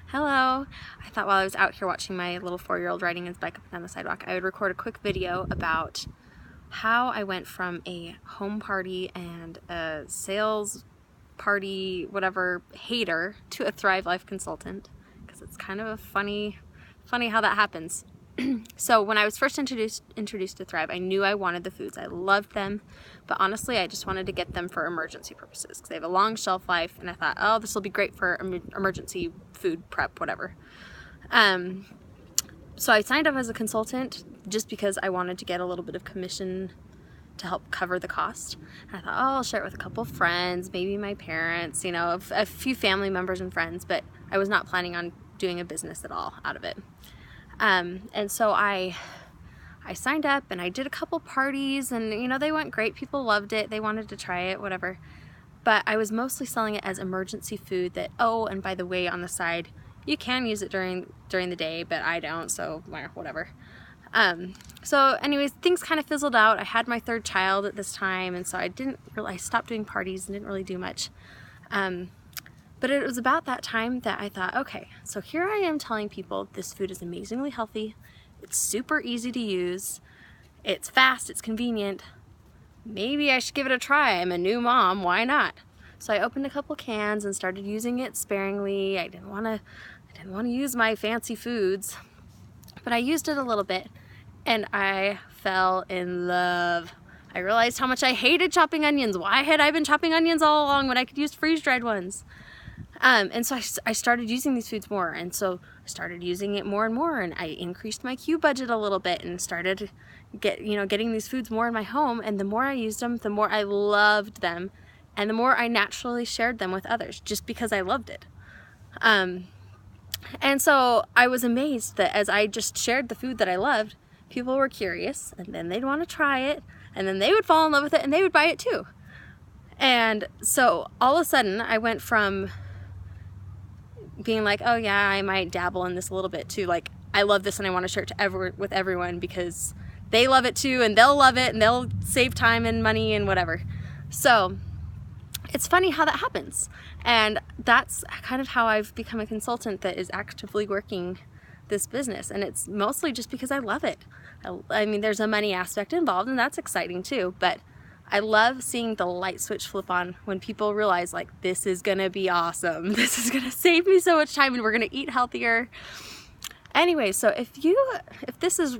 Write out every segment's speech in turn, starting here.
Hello. I thought while I was out here watching my little 4-year-old riding his bike up and down the sidewalk, I would record a quick video about how I went from a home party and a sales party, whatever, hater to a Thrive Life consultant, because it's kind of a funny how that happens. So when I was first introduced to Thrive, I knew I wanted the foods. I loved them, but honestly, I just wanted to get them for emergency purposes because they have a long shelf life, and I thought, oh, this will be great for emergency food prep, whatever. So I signed up as a consultant just because I wanted to get a little bit of commission to help cover the cost. And I thought, oh, I'll share it with a couple of friends, maybe my parents, a few family members and friends, but I was not planning on doing a business at all out of it. And so I signed up and I did a couple parties, and they went great. People loved it. They wanted to try it, whatever. But I was mostly selling it as emergency food that, oh, and by the way, on the side, you can use it during the day, but I don't, so whatever. So anyways, things kind of fizzled out. I had my third child at this time, and so I stopped doing parties and didn't really do much. But it was about that time that I thought, okay, so here I am telling people this food is amazingly healthy, it's super easy to use, it's fast, it's convenient, maybe I should give it a try. I'm a new mom, why not? So I opened a couple cans and started using it sparingly. I didn't want to use my fancy foods, but I used it a little bit and I fell in love. I realized how much I hated chopping onions. Why had I been chopping onions all along when I could use freeze-dried ones? And so I started using these foods more, and so I started using it more and more, and I increased my Q budget a little bit and started getting these foods more in my home. And the more I used them, the more I loved them, and the more I naturally shared them with others just because I loved it. And so I was amazed that as I just shared the food that I loved, people were curious, and then they'd want to try it, and then they would fall in love with it and they would buy it too. And so all of a sudden I went from being like, oh yeah, I might dabble in this a little bit, to like, I love this and I want to share it with everyone because they love it too, and they'll love it and they'll save time and money and whatever. So it's funny how that happens, and that's kind of how I've become a consultant that is actively working this business, and it's mostly just because I love it. I mean, there's a money aspect involved, and that's exciting too, but I love seeing the light switch flip on when people realize, like, this is gonna be awesome. This is gonna save me so much time, and we're gonna eat healthier. Anyway, so if this is,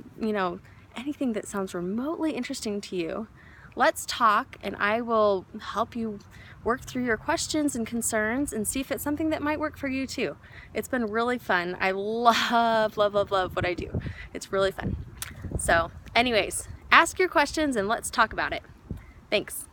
anything that sounds remotely interesting to you, let's talk, and I will help you work through your questions and concerns and see if it's something that might work for you too. It's been really fun. I love what I do. It's really fun. So anyways, ask your questions and let's talk about it. Thanks.